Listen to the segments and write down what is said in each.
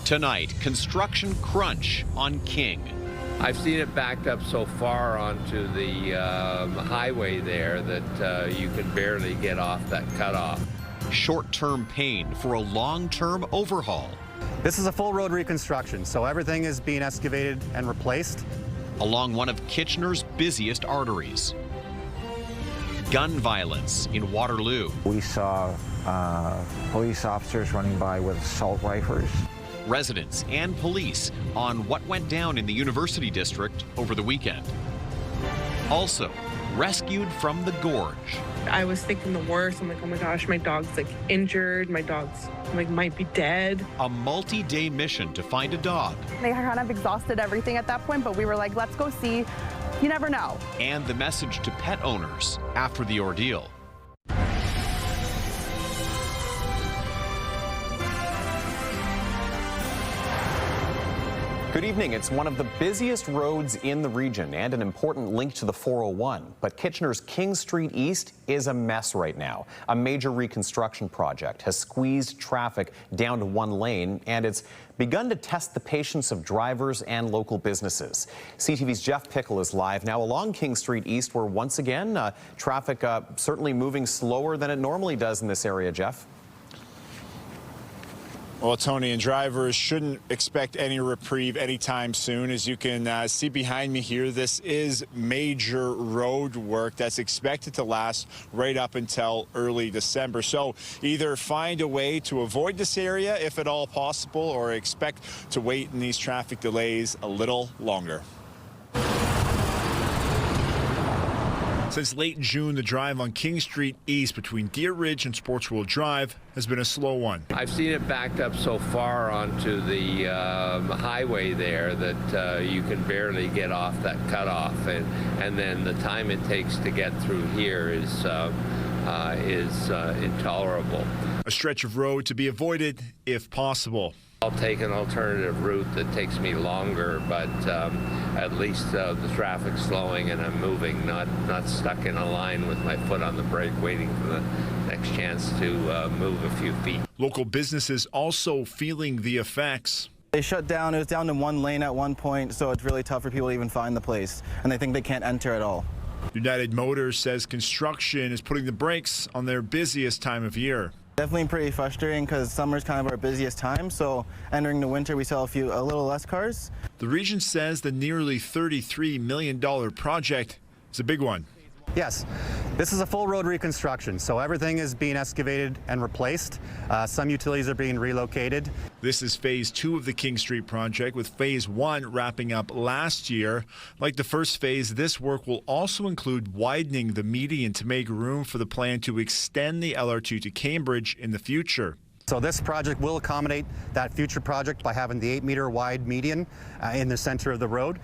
Tonight, construction crunch on King. I've seen it backed up so far onto the highway there that you can barely get off that cutoff. Short-term pain for a long-term overhaul. This is a full road reconstruction, so everything is being excavated and replaced. Along one of Kitchener's busiest arteries. Gun violence in Waterloo. We saw police officers running by with assault rifles. Residents and police on what went down in the University District over the weekend. Also, rescued from the gorge. I was thinking the worst. I'm like, oh my gosh, my dog's like injured. My dog's like might be dead. A multi-day mission to find a dog. They kind of exhausted everything at that point, but we were like, let's go see. You never know. And the message to pet owners after the ordeal. Good evening. It's one of the busiest roads in the region and an important link to the 401. But Kitchener's King Street East is a mess right now. A major reconstruction project has squeezed traffic down to one lane, and it's begun to test the patience of drivers and local businesses. CTV's Jeff Pickle is live now along King Street East, where once again traffic certainly moving slower than it normally does in this area. Jeff? Well, Tony, and drivers shouldn't expect any reprieve anytime soon. As you can see behind me here, this is major road work that's expected to last right up until early December. So either find a way to avoid this area if at all possible, or expect to wait in these traffic delays a little longer. Since late June, the drive on King Street East between Deer Ridge and Sportsworld Drive has been a slow one. I've seen it backed up so far onto the highway there that you can barely get off that cutoff, and then the time it takes to get through here is intolerable. A stretch of road to be avoided if possible. I'll take an alternative route that takes me longer, but at least the traffic's slowing and I'm moving, not stuck in a line with my foot on the brake waiting for the next chance to move a few feet. Local businesses also feeling the effects. They shut down. It was down to one lane at one point, so it's really tough for people to even find the place, and they think they can't enter at all. United Motors says construction is putting the brakes on their busiest time of year. Definitely pretty frustrating because summer's kind of our busiest time, so entering the winter we sell a little less cars. The region says the nearly $33 million project is a big one. Yes, this is a full road reconstruction, so everything is being excavated and replaced. Some utilities are being relocated. This is phase 2 of the King Street project, with phase 1 wrapping up last year. Like the first phase, this work will also include widening the median to make room for the plan to extend the LRT to Cambridge in the future. So this project will accommodate that future project by having the 8-meter wide median in the center of the road.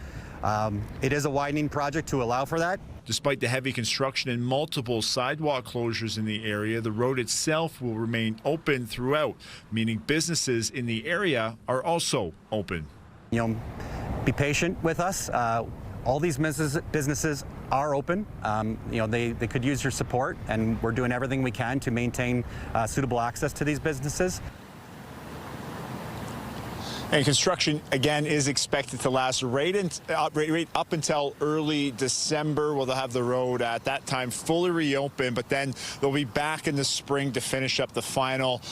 It is a widening project to allow for that. Despite the heavy construction and multiple sidewalk closures in the area, the road itself will remain open throughout, meaning businesses in the area are also open. You know, be patient with us. All these businesses are open. You know, they could use your support, and we're doing everything we can to maintain suitable access to these businesses. And construction, again, is expected to last right up until early December. Well, they'll have the road at that time fully reopened, but then they'll be back in the spring to finish up the final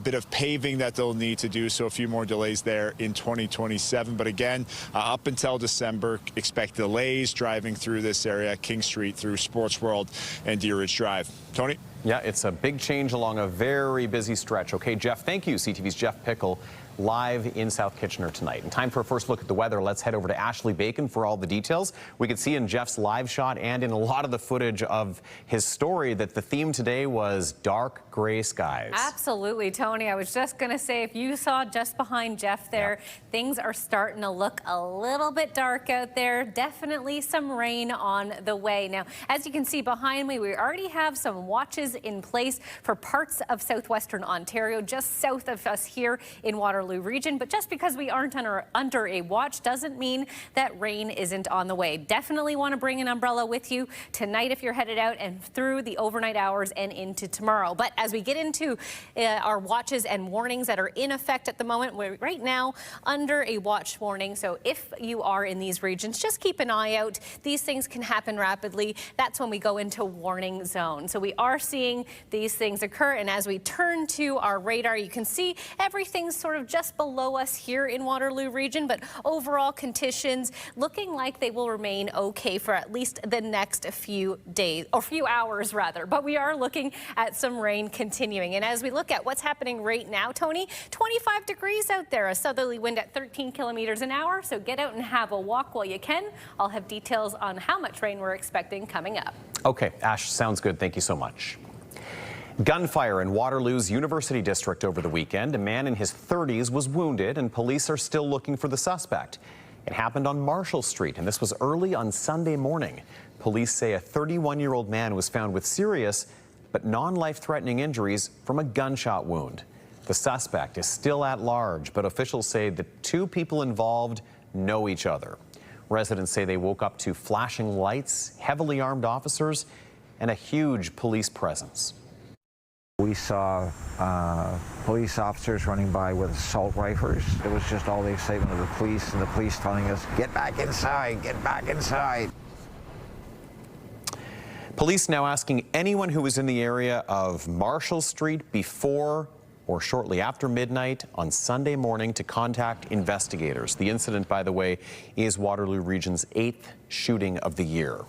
bit of paving that they'll need to do. So a few more delays there in 2027. But again, up until December, expect delays driving through this area, King Street through Sports World and Deer Ridge Drive. Tony? Yeah, it's a big change along a very busy stretch. Okay, Jeff, thank you. CTV's Jeff Pickle live in South Kitchener tonight. And time for a first look at the weather. Let's head over to Ashley Bacon for all the details. We could see in Jeff's live shot and in a lot of the footage of his story that the theme today was dark gray skies. Absolutely, Tony. I was just going to say, if you saw just behind Jeff there, things are starting to look a little bit dark out there. Definitely some rain on the way. Now, as you can see behind me, we already have some watches is in place for parts of southwestern Ontario, just south of us here in Waterloo region. But just because we aren't under a watch doesn't mean that rain isn't on the way. Definitely want to bring an umbrella with you tonight if you're headed out and through the overnight hours and into tomorrow. But as we get into our watches and warnings that are in effect at the moment, we're right now under a watch warning. So if you are in these regions, just keep an eye out. These things can happen rapidly. That's when we go into warning zone. So we are seeing these things occur. And as we turn to our radar, you can see everything's sort of just below us here in Waterloo region. But overall conditions looking like they will remain okay for at least the next few days, or few hours rather. But we are looking at some rain continuing. And as we look at what's happening right now, Tony, 25 degrees out there, a southerly wind at 13 kilometers an hour. So get out and have a walk while you can. I'll have details on how much rain we're expecting coming up. Okay, Ash, sounds good. Thank you so much. Gunfire in Waterloo's University District over the weekend. A man in his 30s was wounded and police are still looking for the suspect. It happened on Marshall Street, and this was early on Sunday morning. Police say a 31-year-old man was found with serious but non-life-threatening injuries from a gunshot wound. The suspect is still at large, but officials say the two people involved know each other. Residents say they woke up to flashing lights, heavily armed officers, and a huge police presence. We saw police officers running by with assault rifles. It was just all the excitement of the police and the police telling us, get back inside, get back inside. Police now asking anyone who was in the area of Marshall Street before or shortly after midnight on Sunday morning to contact investigators. The incident, by the way, is Waterloo Region's 8th shooting of the year.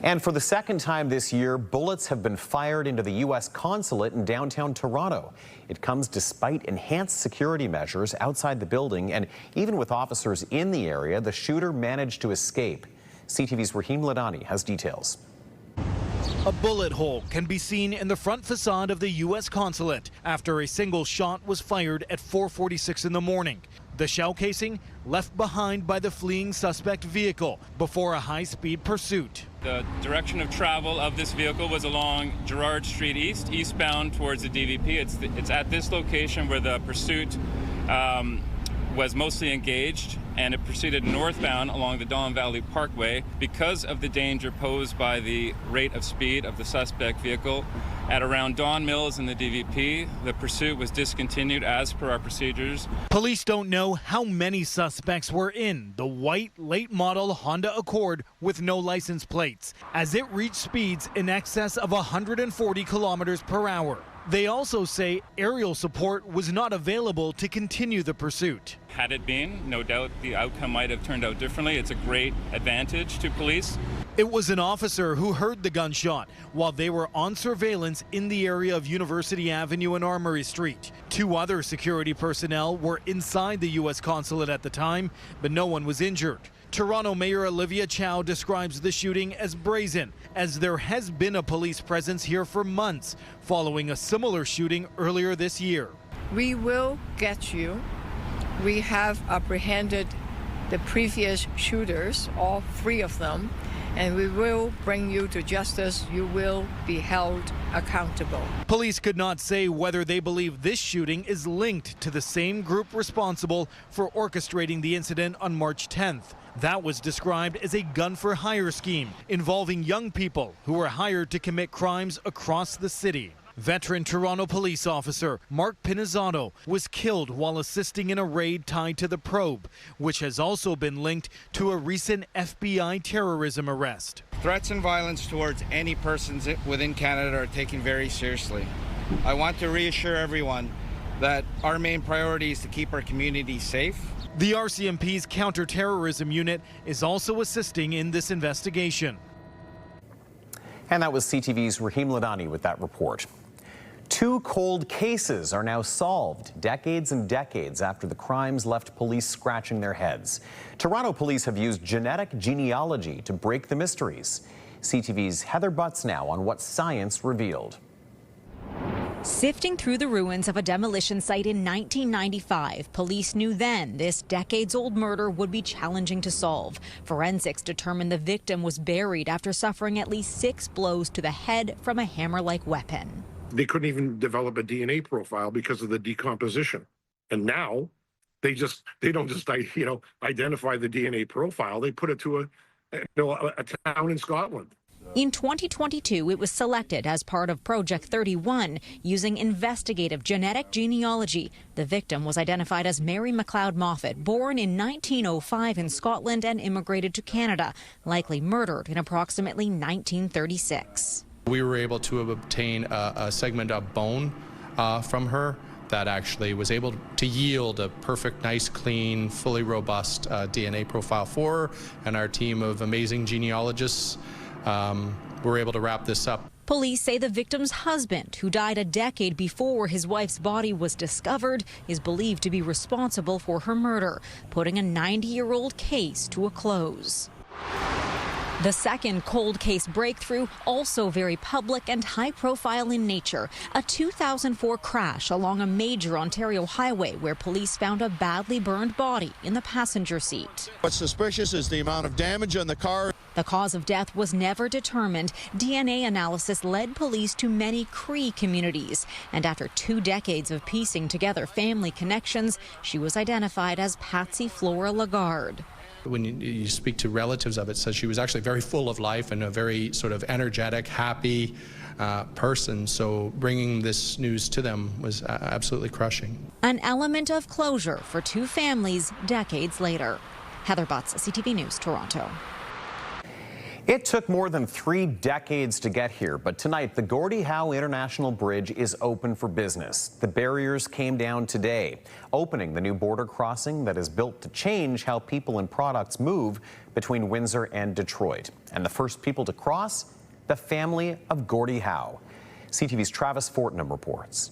And for the second time this year, bullets have been fired into the U.S. consulate in downtown Toronto. It comes despite enhanced security measures outside the building, and even with officers in the area, the shooter managed to escape. CTV's Rahim Ladani has details. A bullet hole can be seen in the front facade of the U.S. consulate after a single shot was fired at 4:46 in the morning. The shell casing left behind by the fleeing suspect vehicle before a high-speed pursuit. The direction of travel of this vehicle was along Gerrard Street East, eastbound towards the DVP. It's at this location where the pursuit was mostly engaged, and it proceeded northbound along the Don Valley Parkway. Because of the danger posed by the rate of speed of the suspect vehicle, at around Don Mills and the DVP, the pursuit was discontinued as per our procedures. Police don't know how many suspects were in the white late model Honda Accord with no license plates, as it reached speeds in excess of 140 kilometers per hour. They also say aerial support was not available to continue the pursuit. Had it been, no doubt the outcome might have turned out differently. It's a great advantage to police. It was an officer who heard the gunshot while they were on surveillance in the area of University Avenue and Armory Street. Two other security personnel were inside the U.S. consulate at the time, but no one was injured. Toronto Mayor Olivia Chow describes the shooting as brazen, as there has been a police presence here for months following a similar shooting earlier this year. We will get you. We have apprehended the previous shooters, all three of them, and we will bring you to justice. You will be held accountable. Police could not say whether they believe this shooting is linked to the same group responsible for orchestrating the incident on March 10th. That was described as a gun-for-hire scheme involving young people who were hired to commit crimes across the city. Veteran Toronto police officer Mark Pinizzato was killed while assisting in a raid tied to the probe, which has also been linked to a recent FBI terrorism arrest. Threats and violence towards any persons within Canada are taken very seriously. I want to reassure everyone that our main priority is to keep our community safe. The RCMP's counterterrorism unit is also assisting in this investigation. And that was CTV's Rahim Ladani with that report. Two cold cases are now solved decades and decades after the crimes left police scratching their heads. Toronto police have used genetic genealogy to break the mysteries. CTV's Heather Butts now on what science revealed. Sifting through the ruins of a demolition site in 1995, police knew then this decades-old murder would be challenging to solve. Forensics determined the victim was buried after suffering at least 6 blows to the head from a hammer-like weapon. They couldn't even develop a DNA profile because of the decomposition. And now they don't just identify the DNA profile. They put it to a town in Scotland. In 2022, it was selected as part of Project 31 using investigative genetic genealogy. The victim was identified as Mary McLeod Moffat, born in 1905 in Scotland and immigrated to Canada, likely murdered in approximately 1936. We were able to obtain a segment of bone from her that actually was able to yield a perfect, nice, clean, fully robust DNA profile for her, and our team of amazing genealogists were able to wrap this up. Police say the victim's husband, who died a decade before his wife's body was discovered, is believed to be responsible for her murder, putting a 90-year-old case to a close. The second cold case breakthrough, also very public and high-profile in nature, a 2004 crash along a major Ontario highway where police found a badly burned body in the passenger seat. What's suspicious is the amount of damage on the car. The cause of death was never determined. DNA analysis led police to many Cree communities, and after 2 decades of piecing together family connections, she was identified as Patsy Flora Lagarde. When you speak to relatives of it, says she was actually very full of life and a very sort of energetic, happy person. So bringing this news to them was absolutely crushing. An element of closure for 2 families decades later. Heather Butts, CTV News, Toronto. It took more than 3 decades to get here, but tonight the Gordie Howe International Bridge is open for business. The barriers came down today, opening the new border crossing that is built to change how people and products move between Windsor and Detroit. And the first people to cross, the family of Gordie Howe. CTV's Travis Fortnum reports.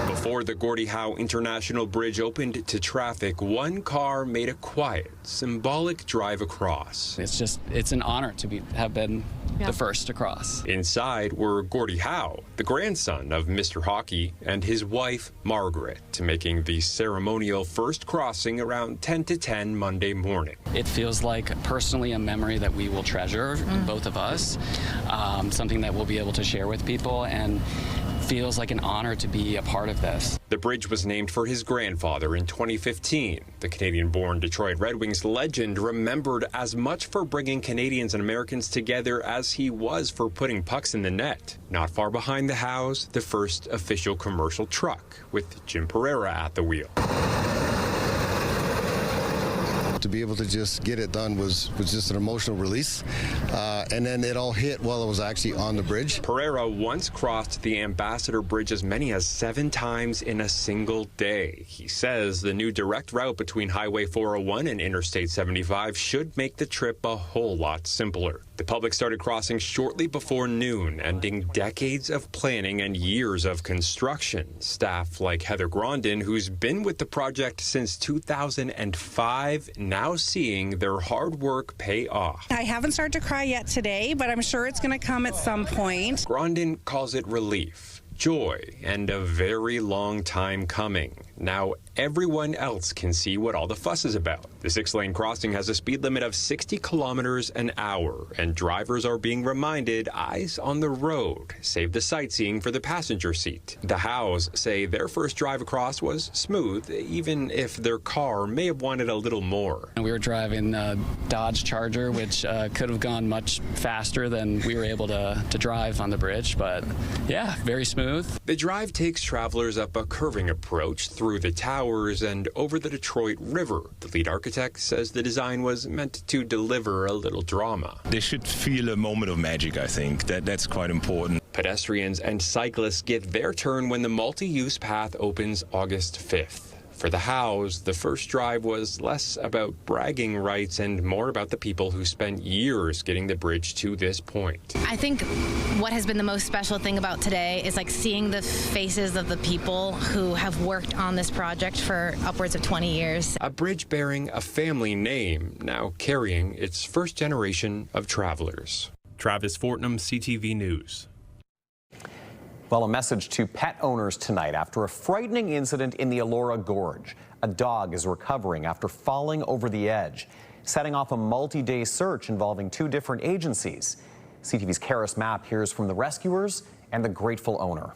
Before the Gordie Howe International Bridge opened to traffic, one car made a quiet, symbolic drive across. It's an honor to have been the first to cross. Inside were Gordie Howe, the grandson of Mr. Hockey, and his wife, Margaret, making the ceremonial first crossing around 10 to 10 Monday morning. It feels like personally a memory that we will treasure, both of us, something that we'll be able to share with people, and feels like an honor to be a part of this. The bridge was named for his grandfather in 2015. The Canadian-born Detroit Red Wings legend remembered as much for bringing Canadians and Americans together as he was for putting pucks in the net. Not far behind the Howes, the first official commercial truck, with Jim Pereira at the wheel. To be able to just get it done was just an emotional release. And then it all hit while I was actually on the bridge. Pereira once crossed the Ambassador Bridge as many as 7 times in a single day. He says the new direct route between Highway 401 and Interstate 75 should make the trip a whole lot simpler. The public started crossing shortly before noon, ending decades of planning and years of construction. Staff like Heather Grondin, who's been with the project since 2005, now seeing their hard work pay off. I haven't started to cry yet today, but I'm sure it's going to come at some point. Grondin calls it relief, joy, and a very long time coming. Now everyone else can see what all the fuss is about. The 6-lane crossing has a speed limit of 60 kilometers an hour, and drivers are being reminded eyes on the road. Save the sightseeing for the passenger seat. The Howes say their first drive across was smooth, even if their car may have wanted a little more. We were driving a Dodge Charger, which could have gone much faster than we were able to drive on the bridge, but yeah, very smooth. The drive takes travelers up a curving approach through the towers and over the Detroit River. The lead architect says the design was meant to deliver a little drama. They should feel a moment of magic, I think. That's quite important. Pedestrians and cyclists get their turn when the multi-use path opens August 5th. For the Howes, the first drive was less about bragging rights and more about the people who spent years getting the bridge to this point. I think what has been the most special thing about today is like seeing the faces of the people who have worked on this project for upwards of 20 years. A bridge bearing a family name, now carrying its first generation of travelers. Travis Fortnum, CTV News. Well, a message to pet owners tonight after a frightening incident in the Elora Gorge. A dog is recovering after falling over the edge, setting off a multi-day search involving 2 different agencies. CTV's Karis Mapp hears from the rescuers and the grateful owner.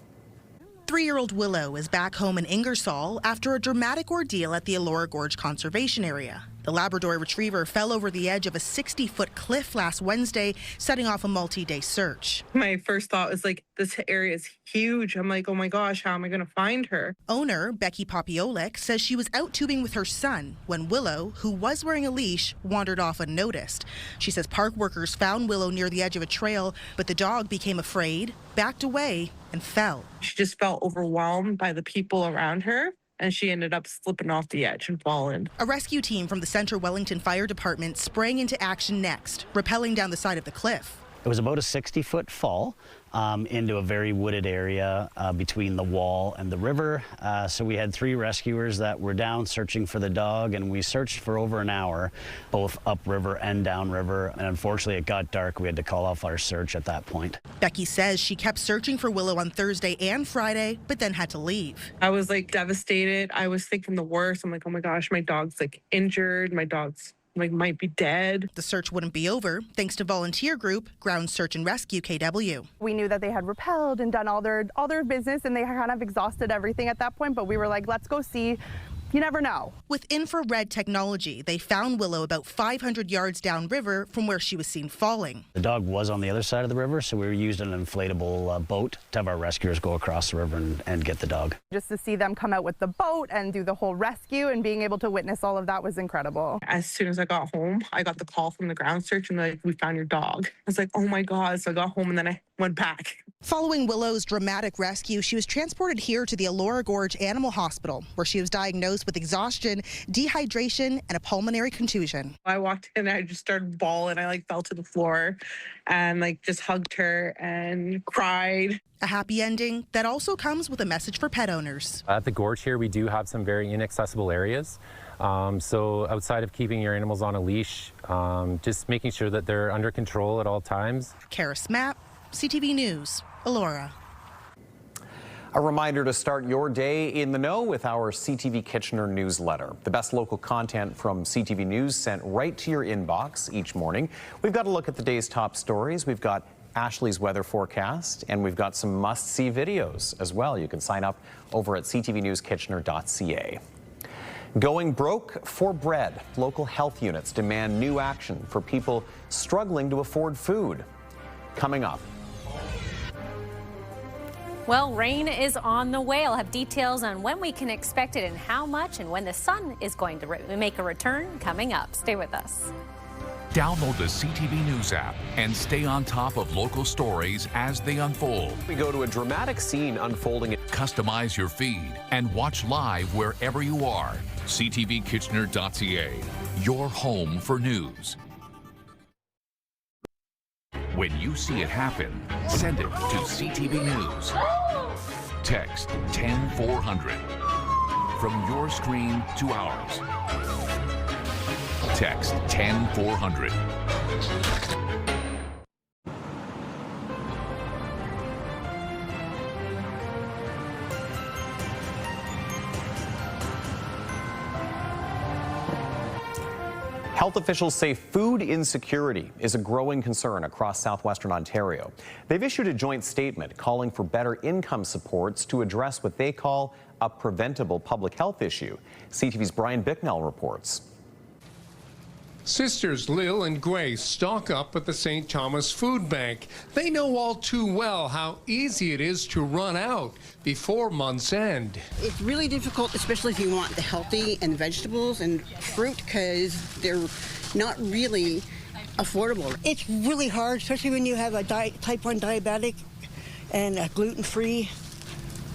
3-year-old Willow is back home in Ingersoll after a dramatic ordeal at the Elora Gorge Conservation Area. The Labrador Retriever fell over the edge of a 60-foot cliff last Wednesday, setting off a multi-day search. My first thought was like, this area is huge. I'm like, oh my gosh, how am I going to find her? Owner Becky Popiolek says she was out tubing with her son when Willow, who was wearing a leash, wandered off unnoticed. She says park workers found Willow near the edge of a trail, but the dog became afraid, backed away, and fell. She just felt overwhelmed by the people around her, and she ended up slipping off the edge and falling. A rescue team from the Central Wellington Fire Department sprang into action next, rappelling down the side of the cliff. It was about a 60-foot fall into a very wooded area between the wall and the river. So we had 3 rescuers that were down searching for the dog, and we searched for over an hour, both upriver and downriver. And unfortunately, it got dark. We had to call off our search at that point. Becky says she kept searching for Willow on Thursday and Friday, but then had to leave. I was like devastated. I was thinking the worst. I'm like, oh my gosh, my dog's like injured. My dog's like might be dead. The search wouldn't be over thanks to volunteer group Ground Search and Rescue KW. We knew that they had rappelled and done all their business, and they kind of exhausted everything at that point, but we were like, let's go see. You never know. With infrared technology, they found Willow about 500 yards downriver from where she was seen falling. The dog was on the other side of the river, so we used an inflatable boat to have our rescuers go across the river and get the dog. Just to see them come out with the boat and do the whole rescue and being able to witness all of that was incredible. As soon as I got home, I got the call from the ground search and they're like, we found your dog. I was like, oh my God. So I got home and then I went back. Following Willow's dramatic rescue, she was transported here to the Elora Gorge Animal Hospital, where she was diagnosed with exhaustion, dehydration, and a pulmonary contusion. I walked in and I just started bawling. I like fell to the floor and like just hugged her and cried. A happy ending that also comes with a message for pet owners. At the gorge here, we do have some very inaccessible areas. So outside of keeping your animals on a leash, just making sure that they're under control at all times. Karis Mapp, CTV News, Elora. A reminder to start your day in the know with our CTV Kitchener newsletter. The best local content from CTV News sent right to your inbox each morning. We've got a look at the day's top stories. We've got Ashley's weather forecast, and we've got some must-see videos as well. You can sign up over at ctvnewskitchener.ca. Going broke for bread. Local health units demand new action for people struggling to afford food. Coming up. Well, rain is on the way. I'll have details on when we can expect it and how much, and when the sun is going to make a return coming up. Stay with us. Download the CTV News app and stay on top of local stories as they unfold. We go to a dramatic scene unfolding. Customize your feed and watch live wherever you are. ctvkitchener.ca, your home for news. When you see it happen, send it to CTV News. Text 10400. From your screen to ours. Text 10400. Health officials say food insecurity is a growing concern across southwestern Ontario. They've issued a joint statement calling for better income supports to address what they call a preventable public health issue. CTV's Brian Bicknell reports. Sisters Lil and Grace stock up at the St. Thomas Food Bank. They know all too well how easy it is to run out before month's end. It's really difficult, especially if you want the healthy and vegetables and fruit, because they're not really affordable. It's really hard, especially when you have a type 1 diabetic and a gluten-free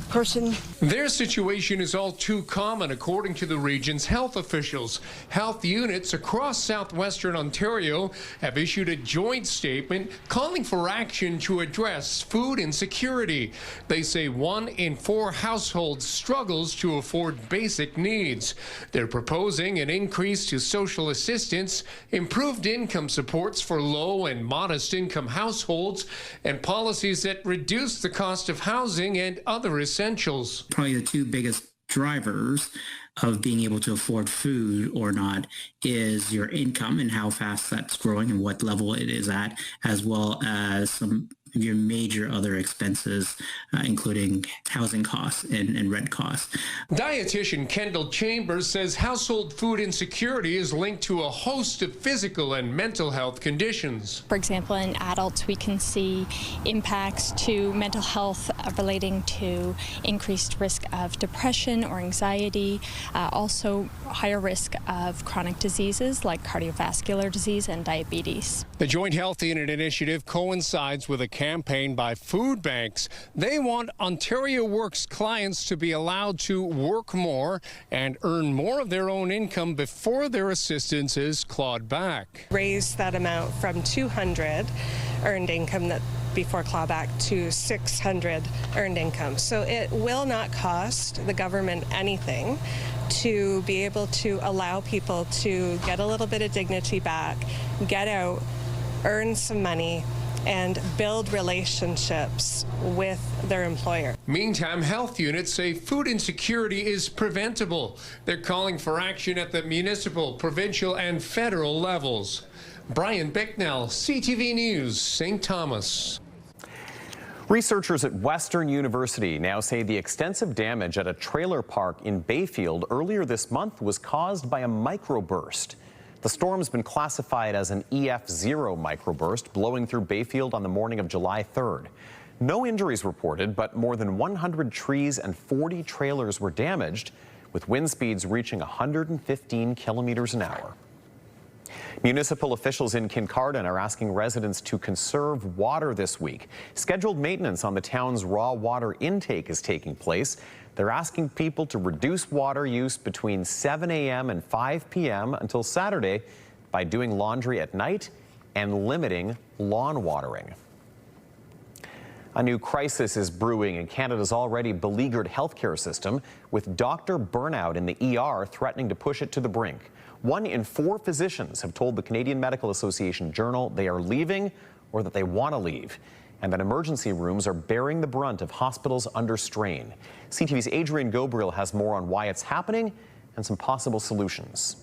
person. Their situation is all too common, according to the region's health officials. Health units across southwestern Ontario have issued a joint statement calling for action to address food insecurity. They say 1 in 4 households struggles to afford basic needs. They're proposing an increase to social assistance, improved income supports for low and modest income households, and policies that reduce the cost of housing and other essentials. Probably the 2 biggest drivers of being able to afford food or not is your income and how fast that's growing and what level it is at, as well as some of your major other expenses, including housing costs and rent costs. Dietitian Kendall Chambers says household food insecurity is linked to a host of physical and mental health conditions. For example, in adults, we can see impacts to mental health relating to increased risk of depression or anxiety, also higher risk of chronic diseases like cardiovascular disease and diabetes. The Joint Health Unit initiative coincides with a campaign by food banks. They want Ontario Works clients to be allowed to work more and earn more of their own income before their assistance is clawed back. Raise that amount from 200 earned income that before clawback to 600 earned income. So it will not cost the government anything to be able to allow people to get a little bit of dignity back, get out, earn some money, and build relationships with their employer. Meantime, health units say food insecurity is preventable. They're calling for action at the municipal, provincial, and federal levels. Brian Bicknell, CTV News, St. Thomas. Researchers at Western University now say the extensive damage at a trailer park in Bayfield earlier this month was caused by a microburst. The storm's been classified as an EF0 microburst blowing through Bayfield on the morning of July 3rd. No injuries reported, but more than 100 trees and 40 trailers were damaged, with wind speeds reaching 115 kilometers an hour. Municipal officials in Kincardine are asking residents to conserve water this week. Scheduled maintenance on the town's raw water intake is taking place. They're asking people to reduce water use between 7 a.m. and 5 p.m. until Saturday by doing laundry at night and limiting lawn watering. A new crisis is brewing in Canada's already beleaguered healthcare system, with doctor burnout in the ER threatening to push it to the brink. 1 in 4 physicians have told the Canadian Medical Association Journal they are leaving or that they want to leave, and that emergency rooms are bearing the brunt of hospitals under strain. CTV's Adrian Gobriel has more on why it's happening and some possible solutions.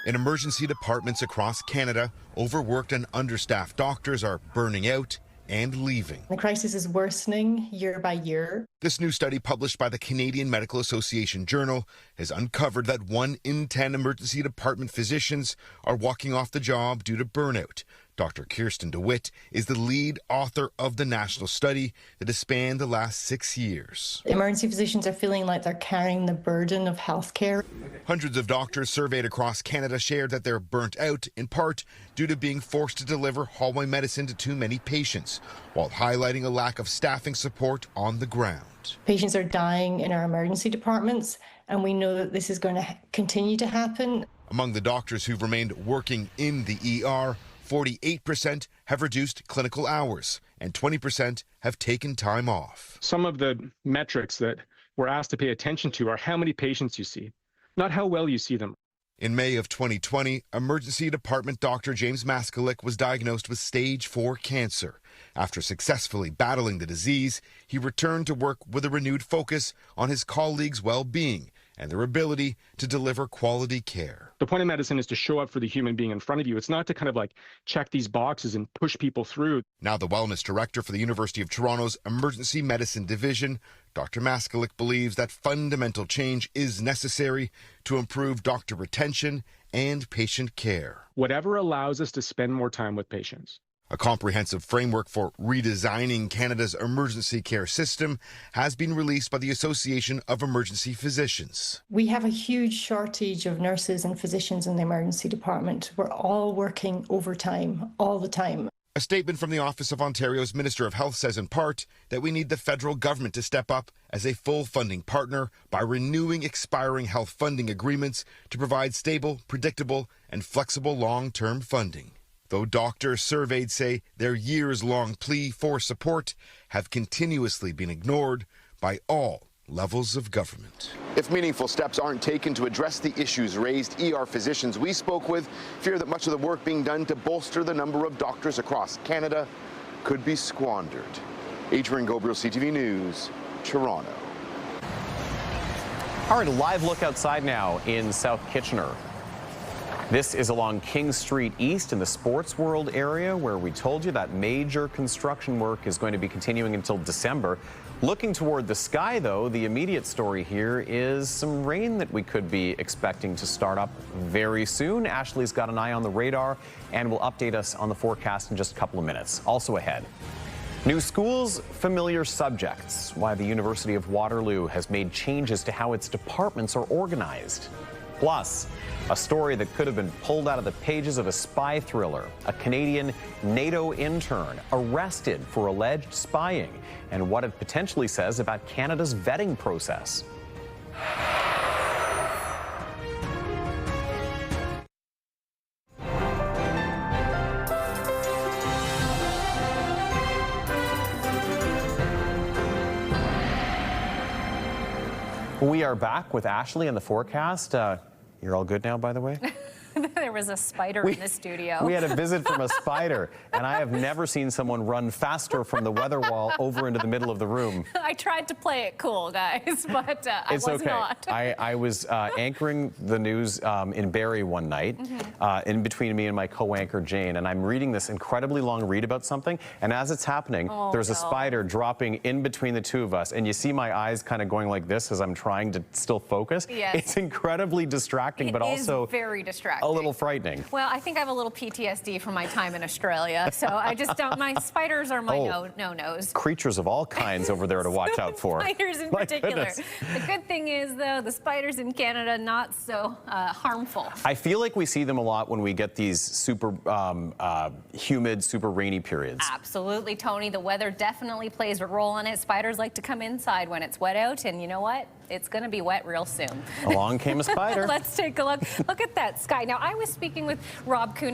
In emergency departments across Canada, overworked and understaffed doctors are burning out and leaving. The crisis is worsening year by year. This new study published by the Canadian Medical Association Journal has uncovered that 1 in 10 emergency department physicians are walking off the job due to burnout. Dr. Kirsten DeWitt is the lead author of the national study that has spanned the last 6 years. Emergency physicians are feeling like they're carrying the burden of healthcare. Hundreds of doctors surveyed across Canada shared that they're burnt out, in part due to being forced to deliver hallway medicine to too many patients, while highlighting a lack of staffing support on the ground. Patients are dying in our emergency departments, and we know that this is going to continue to happen. Among the doctors who've remained working in the ER, 48% have reduced clinical hours and 20% have taken time off. Some of the metrics that we're asked to pay attention to are how many patients you see, not how well you see them. In May of 2020, emergency department doctor James Maskalik was diagnosed with stage 4 cancer. After successfully battling the disease, he returned to work with a renewed focus on his colleagues' well-being and their ability to deliver quality care. The point of medicine is to show up for the human being in front of you. It's not to kind of like check these boxes and push people through. Now the wellness director for the University of Toronto's Emergency Medicine Division, Dr. Maskalik believes that fundamental change is necessary to improve doctor retention and patient care. Whatever allows us to spend more time with patients. A comprehensive framework for redesigning Canada's emergency care system has been released by the Association of Emergency Physicians. We have a huge shortage of nurses and physicians in the emergency department. We're all working overtime all the time. A statement from the Office of Ontario's Minister of Health says in part that we need the federal government to step up as a full funding partner by renewing expiring health funding agreements to provide stable, predictable, and flexible long-term funding. Though doctors surveyed say their years-long plea for support have continuously been ignored by all levels of government. If meaningful steps aren't taken to address the issues raised, ER physicians we spoke with fear that much of the work being done to bolster the number of doctors across Canada could be squandered. Adrian Gobriel, CTV News, Toronto. All right, a live look outside now in South Kitchener. This is along King Street East in the Sports World area, where we told you that major construction work is going to be continuing until December. Looking toward the sky, though, the immediate story here is some rain that we could be expecting to start up very soon. Ashley's got an eye on the radar and will update us on the forecast in just a couple of minutes. Also ahead, new schools, familiar subjects. Why the University of Waterloo has made changes to how its departments are organized. Plus, a story that could have been pulled out of the pages of a spy thriller. A Canadian NATO intern arrested for alleged spying, and what it potentially says about Canada's vetting process. We are back with Ashley and the forecast. You're all good now, by the way? There was a spider in the studio. We had a visit from a spider, and I have never seen someone run faster from the weather wall over into the middle of the room. I tried to play it cool, guys, but I was okay. not. I was anchoring the news in Barrie one night, in between me and my co-anchor Jane, and I'm reading this incredibly long read about something, and as it's happening, there's a spider dropping in between the two of us, and you see my eyes kind of going like this as I'm trying to still focus. Yes. It's incredibly distracting, but also very distracting. a little frightening. Well, I think I have a little PTSD from my time in Australia, so I just don't. My spiders are my no-nos. Creatures of all kinds over there to watch out for. Spiders in particular. The good thing is, though, the spiders in Canada not so harmful. I feel like we see them a lot when we get these super humid, super rainy periods. Absolutely, Tony. The weather definitely plays a role in it. Spiders like to come inside when it's wet out, and you know what? It's going to be wet real soon. Along came a spider. Let's take a look. Look at that sky. Now, I was speaking with Rob Kuhn,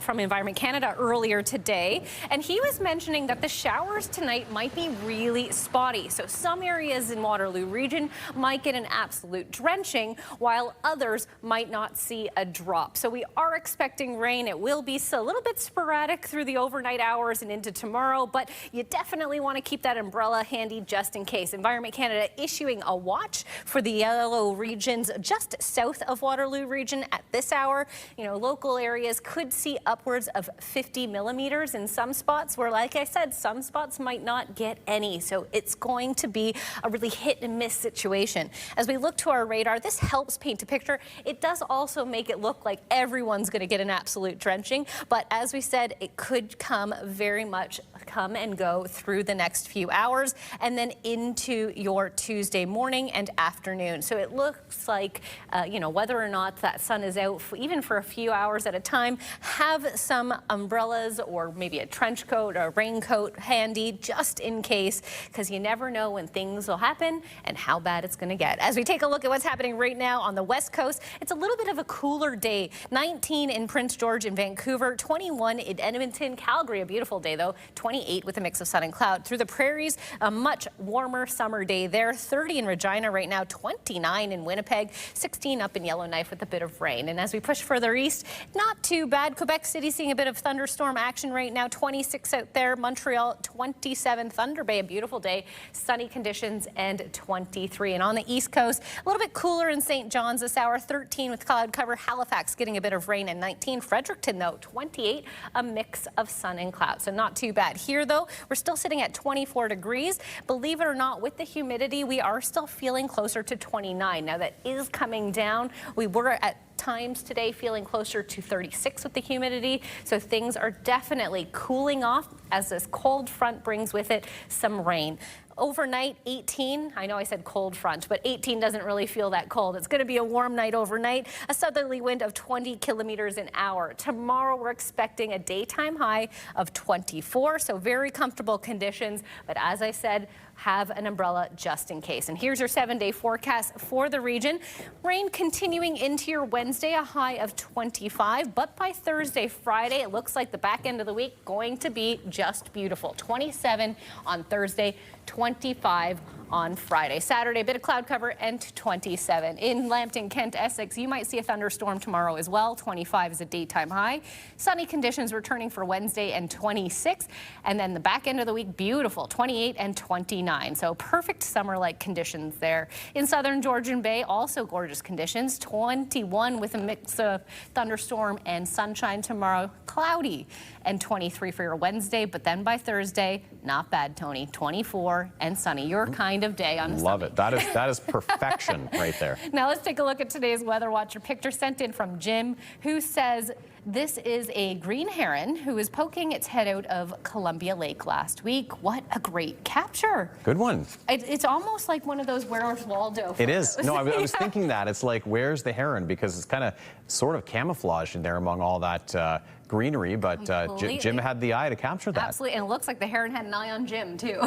from Environment Canada earlier today, and he was mentioning that the showers tonight might be really spotty. So some areas in Waterloo region might get an absolute drenching, while others might not see a drop. So we are expecting rain. It will be a little bit sporadic through the overnight hours and into tomorrow, but you definitely want to keep that umbrella handy just in case. Environment Canada issuing a watch for the yellow regions just south of Waterloo region at this hour. You know, local areas could see upwards of 50 millimeters in some spots where, like I said, some spots might not get any. So it's going to be a really hit and miss situation. As we look to our radar, this helps paint a picture. It does also make it look like everyone's going to get an absolute drenching. But as we said, it could come and go through the next few hours and then into your Tuesday morning and afternoon. So it looks like, you know, whether or not that sun is out even for a few hours at a time, have some umbrellas or maybe a trench coat or a raincoat handy just in case, because you never know when things will happen and how bad it's going to get. As we take a look at what's happening right now on the West Coast, it's a little bit of a cooler day. 19 in Prince George and Vancouver, 21 in Edmonton, Calgary, a beautiful day though, 28 with a mix of sun and cloud. Through the prairies, a much warmer summer day there, 30 in Regina right now, 29 in Winnipeg, 16 up in Yellowknife with a bit of rain. And as we push further east, not too bad. Quebec City seeing a bit of thunderstorm action right now, 26 out there. Montreal, 27. Thunder Bay, a beautiful day, sunny conditions, and 23. And on the East Coast, a little bit cooler in St. John's this hour, 13 with cloud cover. Halifax getting a bit of rain, and 19. Fredericton, though, 28, a mix of sun and cloud. So not too bad. Here, though, we're still sitting at 24 degrees. Believe it or not, with the humidity, we are still feeling closer to 29. Now, that is coming down. We were at times today feeling closer to 36 with the humidity, so things are definitely cooling off as this cold front brings with it some rain. Overnight, 18. I know I said cold front, but 18 doesn't really feel that cold. It's going to be a warm night overnight, a southerly wind of 20 kilometers an hour. Tomorrow, we're expecting a daytime high of 24, so very comfortable conditions. But as I said, have an umbrella just in case. And here's your 7-day forecast for the region. Rain continuing into your Wednesday, a high of 25. But by Thursday, Friday, it looks like the back end of the week going to be just beautiful. 27 on Thursday, 25 on Friday. Saturday, a bit of cloud cover and 27. In Lambton, Kent, Essex, you might see a thunderstorm tomorrow as well. 25 is a daytime high. Sunny conditions returning for Wednesday and 26. And then the back end of the week, beautiful, 28 and 29. So perfect summer-like conditions there. In southern Georgian Bay, also gorgeous conditions. 21 with a mix of thunderstorm and sunshine tomorrow. Cloudy and 23 for your Wednesday. But then by Thursday, not bad, Tony. 24 and sunny. Your kind of day on a Love Sunday. it. That is perfection right there. Now let's take a look at today's Weather Watcher picture sent in from Jim, who says this is a green heron who is poking its head out of Columbia Lake last week. What a great capture. Good one. It's almost like one of those Where's Waldo photos. It is. No, I was thinking that. It's like, where's the heron? Because it's kind of sort of camouflaged in there among all that greenery, but Jim had the eye to capture that. Absolutely, and it looks like the heron had an eye on Jim, too.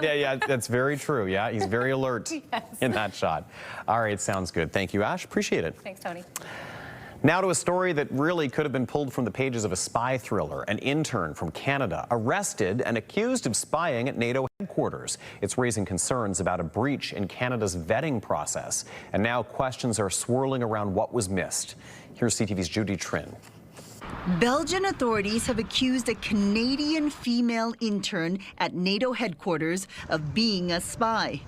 yeah, that's very true. Yeah, he's very alert in that shot. All right, sounds good. Thank you, Ash. Appreciate it. Thanks, Tony. Now to a story that really could have been pulled from the pages of a spy thriller. An intern from Canada arrested and accused of spying at NATO headquarters. It's raising concerns about a breach in Canada's vetting process. And now questions are swirling around what was missed. Here's CTV's Judy Trin. Belgian authorities have accused a Canadian female intern at NATO headquarters of being a spy.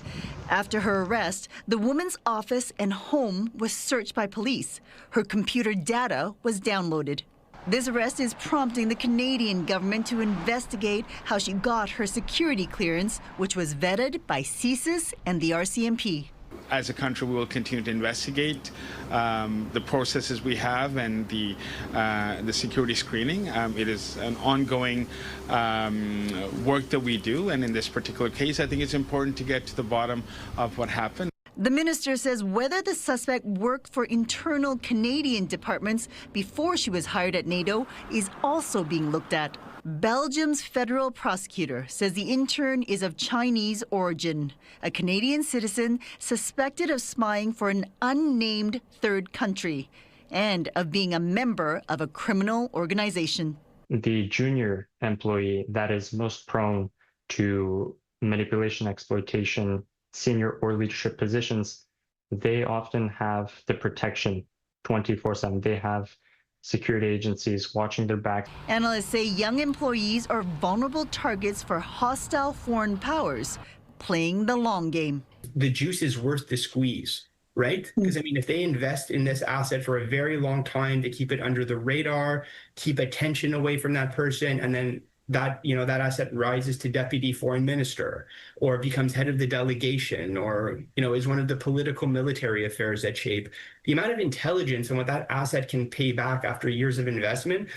After her arrest, the woman's office and home was searched by police. Her computer data was downloaded. This arrest is prompting the Canadian government to investigate how she got her security clearance, which was vetted by CSIS and the RCMP. As a country, we will continue to investigate the processes we have and the security screening. It is an ongoing work that we do, and in this particular case, I think it's important to get to the bottom of what happened. The minister says whether the suspect worked for internal Canadian departments before she was hired at NATO is also being looked at. Belgium's federal prosecutor says the intern is of Chinese origin, a Canadian citizen suspected of spying for an unnamed third country and of being a member of a criminal organization. The junior employee that is most prone to manipulation, exploitation, senior or leadership positions, they often have the protection 24/7. They have security agencies watching their back. Analysts say young employees are vulnerable targets for hostile foreign powers playing the long game. The juice is worth the squeeze, right? Because I mean, if they invest in this asset for a very long time, they keep it under the radar, keep attention away from that person, and then that asset rises to deputy foreign minister or becomes head of the delegation or is one of the political military affairs at shape. The amount of intelligence and what that asset can pay back after years of investment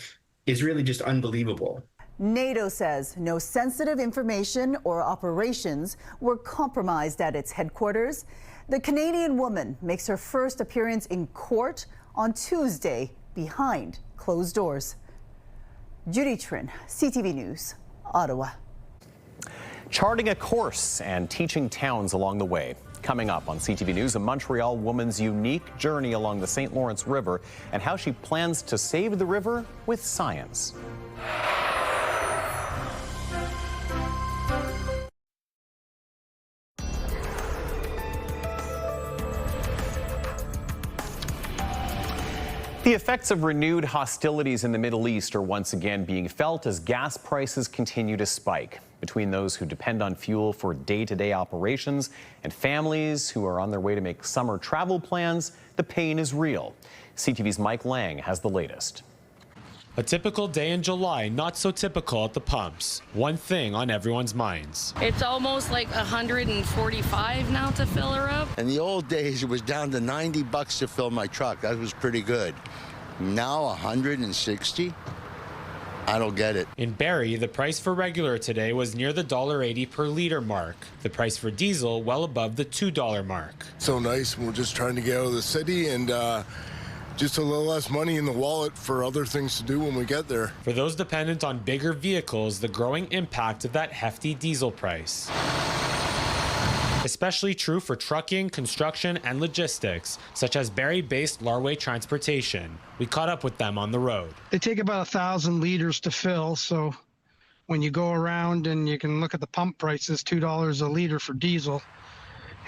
is really just unbelievable. NATO says no sensitive information or operations were compromised at its headquarters. The Canadian woman makes her first appearance in court on Tuesday behind closed doors. Judy Trin, CTV News, Ottawa. Charting a course and teaching towns along the way. Coming up on CTV News, a Montreal woman's unique journey along the St. Lawrence River and how she plans to save the river with science. The effects of renewed hostilities in the Middle East are once again being felt as gas prices continue to spike. Between those who depend on fuel for day-to-day operations and families who are on their way to make summer travel plans, the pain is real. CTV's Mike Lang has the latest. A typical day in July, not so typical at the pumps. One thing on everyone's minds. It's almost like 145 now to fill her up. In the old days, it was down to $90 to fill my truck. That was pretty good. Now 160. I don't get it. In Barrie, the price for regular today was near the $1.80 per liter mark. The price for diesel well above the $2 mark. So nice. We're just trying to get out of the city and just a little less money in the wallet for other things to do when we get there. For those dependent on bigger vehicles, the growing impact of that hefty diesel price. Especially true for trucking, construction, and logistics, such as Barrie-based Larway Transportation. We caught up with them on the road. They take about 1,000 liters to fill, so when you go around and you can look at the pump prices, $2 a liter for diesel,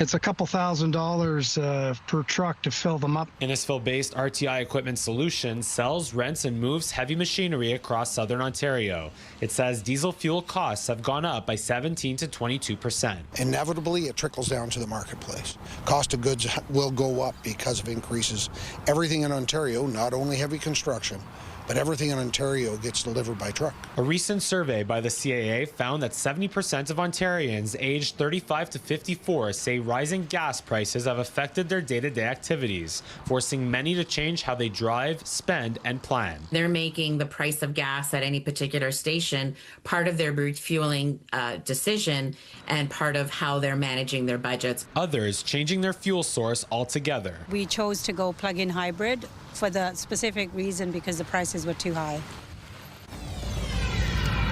it's a couple $1,000s per truck to fill them up. Innisfil-based RTI Equipment Solutions sells, rents, and moves heavy machinery across southern Ontario. It says diesel fuel costs have gone up by 17 to 22%. Inevitably, it trickles down to the marketplace. Cost of goods will go up because of increases. Everything in Ontario, not only heavy construction, but everything in Ontario gets delivered by truck. A recent survey by the CAA found that 70% of Ontarians aged 35 to 54 say rising gas prices have affected their day-to-day activities, forcing many to change how they drive, spend, and plan. They're making the price of gas at any particular station part of their refueling decision and part of how they're managing their budgets. Others changing their fuel source altogether. We chose to go plug-in hybrid for the specific reason because the prices were too high.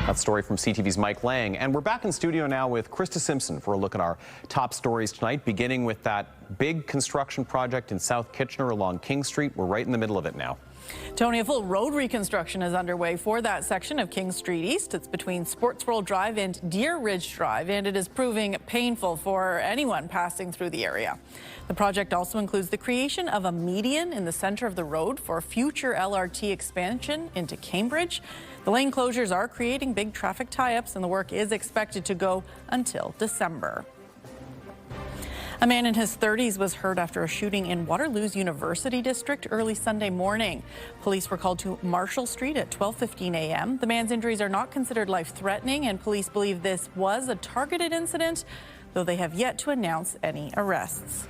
That story from CTV's Mike Lang. And we're back in studio now with Krista Simpson for a look at our top stories tonight, beginning with that big construction project in South Kitchener along King Street. We're right in the middle of it now. Tony, a full road reconstruction is underway for that section of King Street East. It's between Sports World Drive and Deer Ridge Drive, and it is proving painful for anyone passing through the area. The project also includes the creation of a median in the center of the road for future LRT expansion into Cambridge. The lane closures are creating big traffic tie-ups, and the work is expected to go until December. A man in his 30s was hurt after a shooting in Waterloo's University District early Sunday morning. Police were called to Marshall Street at 12:15 a.m. The man's injuries are not considered life-threatening, and police believe this was a targeted incident, though they have yet to announce any arrests.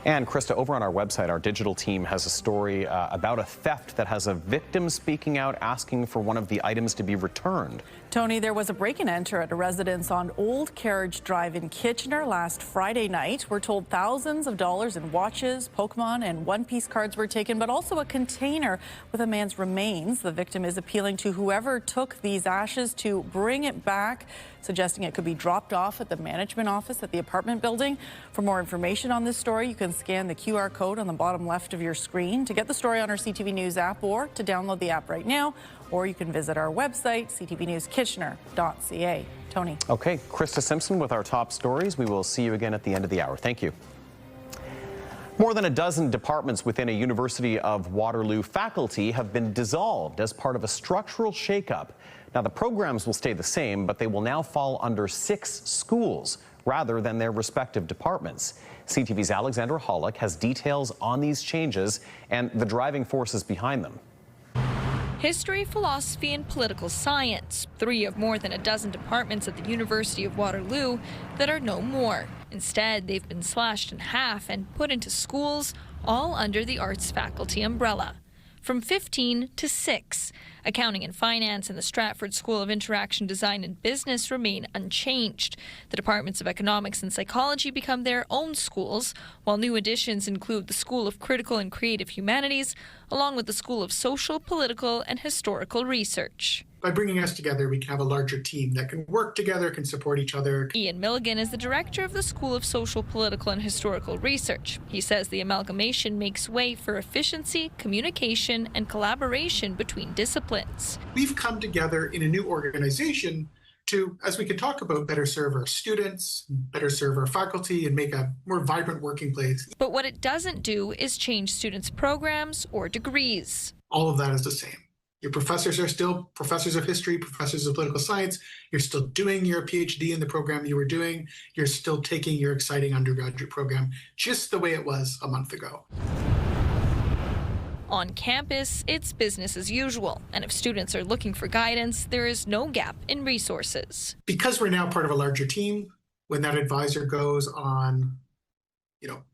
And Krista, over on our website, our digital team has a story about a theft that has a victim speaking out asking for one of the items to be returned. Tony, there was a break and enter at a residence on Old Carriage Drive in Kitchener last Friday night. We're told thousands of dollars in watches, Pokemon, and one-piece cards were taken, but also a container with a man's remains. The victim is appealing to whoever took these ashes to bring it back, suggesting it could be dropped off at the management office at the apartment building. For more information on this story, you can scan the QR code on the bottom left of your screen to get the story on our CTV News app or to download the app right now, or you can visit our website, ctvnewskitchener.ca. Tony. Okay, Krista Simpson with our top stories. We will see you again at the end of the hour. Thank you. More than a dozen departments within a University of Waterloo faculty have been dissolved as part of a structural shakeup. Now, the programs will stay the same, but they will now fall under 6 schools rather than their respective departments. CTV's Alexandra Hollick has details on these changes and the driving forces behind them. History, philosophy, and political science, 3 of more than a dozen departments at the University of Waterloo that are no more. Instead, they've been slashed in half and put into schools, all under the arts faculty umbrella. From 15 to 6. Accounting and finance and the Stratford School of Interaction Design and Business remain unchanged. The departments of economics and psychology become their own schools, while new additions include the School of Critical and Creative Humanities, along with the School of Social, Political, and Historical Research. By bringing us together, we can have a larger team that can work together, can support each other. Ian Milligan is the director of the School of Social, Political, and Historical Research. He says the amalgamation makes way for efficiency, communication, and collaboration between disciplines. We've come together in a new organization to, as we can talk about, better serve our students, better serve our faculty, and make a more vibrant working place. But what it doesn't do is change students' programs or degrees. All of that is the same. Your professors are still professors of history, professors of political science. You're still doing your PhD in the program you were doing. You're still taking your exciting undergraduate program just the way it was a month ago. On campus, it's business as usual. And if students are looking for guidance, there is no gap in resources. Because we're now part of a larger team, when that advisor goes on,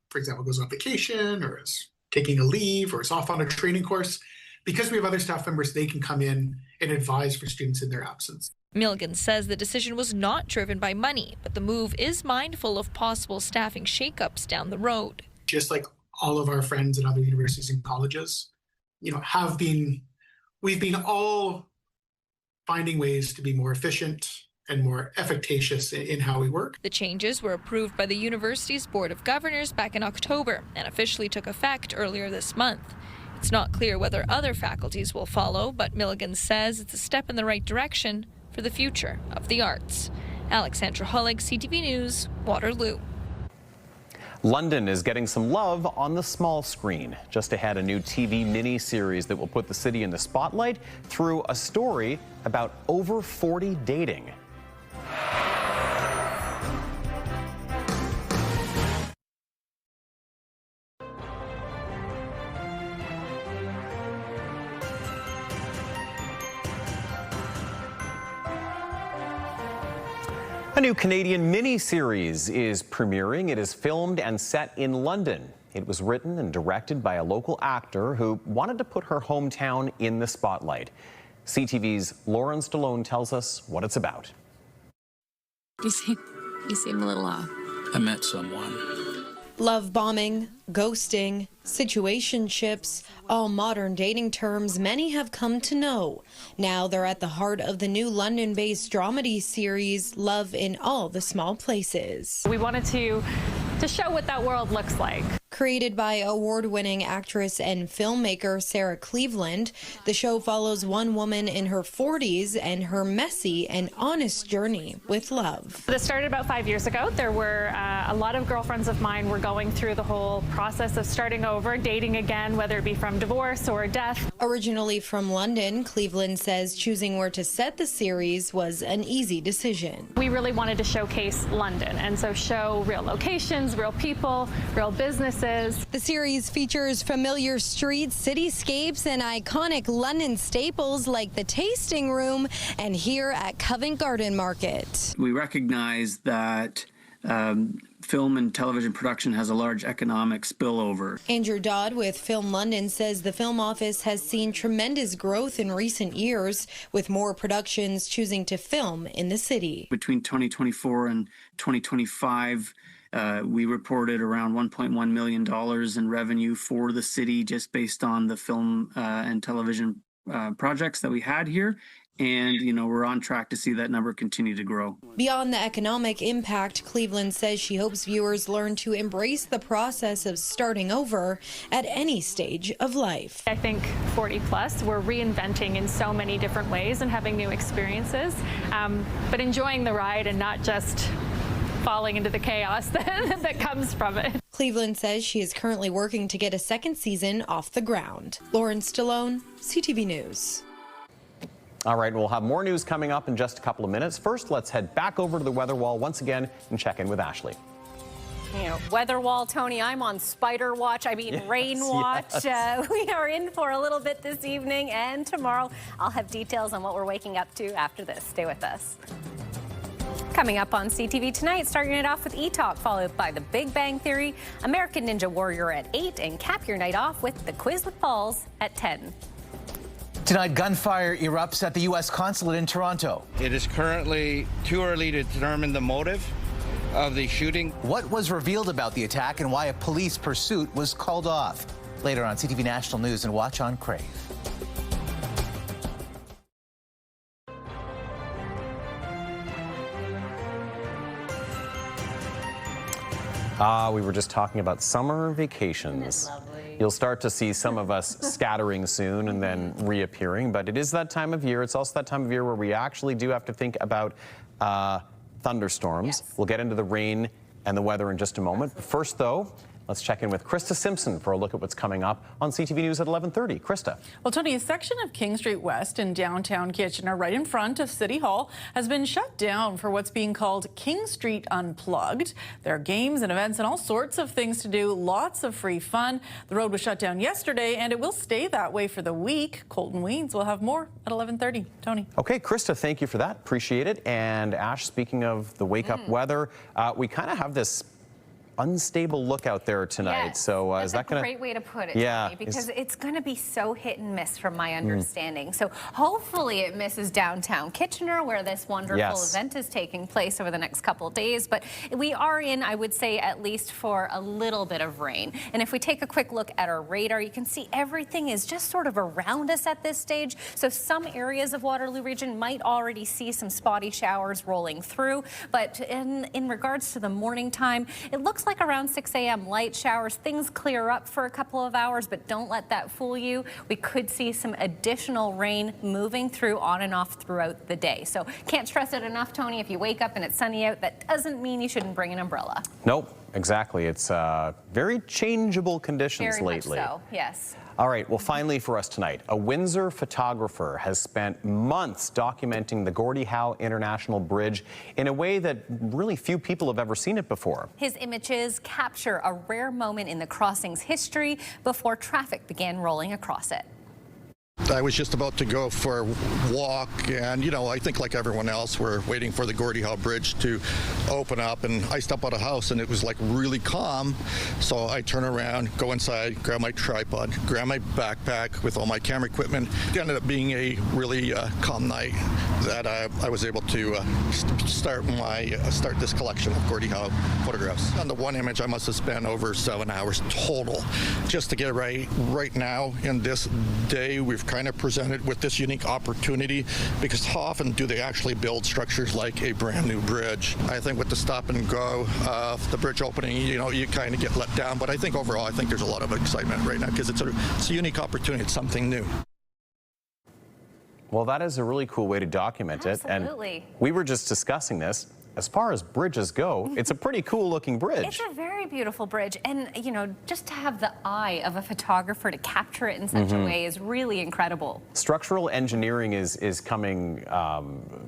for example, goes on vacation or is taking a leave or is off on a training course, because we have other staff members, they can come in and advise for students in their absence. Milligan says the decision was not driven by money, but the move is mindful of possible staffing shakeups down the road. Just like all of our friends at other universities and colleges, we've been all finding ways to be more efficient and more efficacious in how we work. The changes were approved by the university's Board of Governors back in October and officially took effect earlier this month. It's not clear whether other faculties will follow, but Milligan says it's a step in the right direction for the future of the arts. Alexandra Hullig, CTV News, Waterloo. London is getting some love on the small screen. Just ahead, a new TV mini-series that will put the city in the spotlight through a story about over 40 dating. A new Canadian mini-series is premiering. It is filmed and set in London. It was written and directed by a local actor who wanted to put her hometown in the spotlight. CTV's Lauren Stallone tells us what it's about. You seem a little off. I met someone. Love bombing, ghosting, situationships, all modern dating terms many have come to know. Now they're at the heart of the new London-based dramedy series, Love in All the Small Places. We wanted to show what that world looks like. Created by award-winning actress and filmmaker Sarah Cleveland, the show follows one woman in her 40s and her messy and honest journey with love. This started about 5 years ago. There were a lot of girlfriends of mine were going through the whole process of starting over, dating again, whether it be from divorce or death. Originally from London, Cleveland says choosing where to set the series was an easy decision. We really wanted to showcase London, and so show real locations, real people, real businesses. The series features familiar streets, cityscapes, and iconic London staples like the Tasting Room and here at Covent Garden Market. We recognize that film and television production has a large economic spillover. Andrew Dodd with Film London says the film office has seen tremendous growth in recent years, with more productions choosing to film in the city. Between 2024 and 2025, we reported around $1.1 million in revenue for the city just based on the film and television projects that we had here. And, we're on track to see that number continue to grow. Beyond the economic impact, Cleveland says she hopes viewers learn to embrace the process of starting over at any stage of life. I think 40 plus, we're reinventing in so many different ways and having new experiences, but enjoying the ride and not just falling into the chaos that comes from it. Cleveland says she is currently working to get a second season off the ground. Lauren Stallone, CTV News. All right, we'll have more news coming up in just a couple of minutes. First, let's head back over to the weather wall once again and check in with Ashley. Weather wall, Tony, I'm on spider watch. Rain watch. Yes. We are in for a little bit this evening and tomorrow. I'll have details on what we're waking up to after this. Stay with us. Coming up on CTV tonight, starting it off with E-Talk, followed by The Big Bang Theory, American Ninja Warrior at 8, and cap your night off with The Quiz with Pauls at 10. Tonight, gunfire erupts at the U.S. consulate in Toronto. It is currently too early to determine the motive of the shooting. What was revealed about the attack and why a police pursuit was called off? Later on CTV National News and watch on Crave. We were just talking about summer vacations. You'll start to see some of us scattering soon and then reappearing, but it is that time of year. It's also that time of year where we actually do have to think about thunderstorms. Yes. We'll get into the rain and the weather in just a moment. First, though, let's check in with Krista Simpson for a look at what's coming up on CTV News at 11:30. Krista. Well, Tony, a section of King Street West in downtown Kitchener, right in front of City Hall, has been shut down for what's being called King Street Unplugged. There are games and events and all sorts of things to do, lots of free fun. The road was shut down yesterday, and it will stay that way for the week. Colton Weeds will have more at 11:30. Tony. Okay, Krista, thank you for that. Appreciate it. And Ash, speaking of the wake-up weather, we kind of have this unstable look out there tonight. Yes, So that's is that going to... great way to put it, Yeah, Tony, because it's going to be so hit and miss from my understanding. So hopefully it misses downtown Kitchener, where this wonderful event is taking place over the next couple of days. But we are in, I would say, at least for a little bit of rain. And if we take a quick look at our radar, you can see everything is just sort of around us at this stage. So some areas of Waterloo Region might already see some spotty showers rolling through. But in regards to the morning time, it looks like around 6 a.m. light showers. Things clear up for a couple of hours, but don't let that fool you. We could see some additional rain moving through on and off throughout the day. So can't stress it enough, Tony. If you wake up and it's sunny out, that doesn't mean you shouldn't bring an umbrella. Nope, exactly. It's very changeable conditions lately. Very much so, yes. All right, well, finally for us tonight, a Windsor photographer has spent months documenting the Gordie Howe International Bridge in a way that really few people have ever seen it before. His images capture a rare moment in the crossing's history before traffic began rolling across it. I was just about to go for a walk, and I think like everyone else, we're waiting for the Gordie Howe Bridge to open up, and I step out of the house and it was like really calm. So I turn around, go inside, grab my tripod, grab my backpack with all my camera equipment. It ended up being a really calm night that I was able to start this collection of Gordie Howe photographs. On the one image, I must have spent over 7 hours total just to get it right. Right now, in this day, we've kind of presented with this unique opportunity, because how often do they actually build structures like a brand new bridge? I think with the stop and go of the bridge opening, you kind of get let down. But I think overall, I think there's a lot of excitement right now because it's a unique opportunity. It's something new. Well, that is a really cool way to document it. Absolutely. And we were just discussing this. As far as bridges go, it's a pretty cool looking bridge. It's a very beautiful bridge. And, just to have the eye of a photographer to capture it in such a way is really incredible. Structural engineering is coming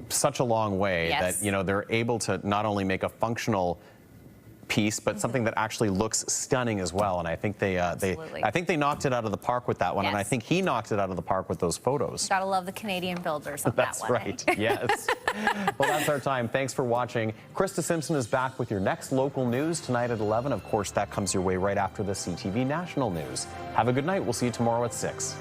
such a long way that, they're able to not only make a functional piece, but something that actually looks stunning as well. And I think they knocked it out of the park with that one. And I think he knocked it out of the park with those photos. Gotta love the Canadian builders on that one. That's right, yes. Well, that's our time. Thanks for watching. Krista Simpson is back with your next local news tonight at 11. Of course, that comes your way right after the CTV National News. Have a good night. We'll see you tomorrow at 6.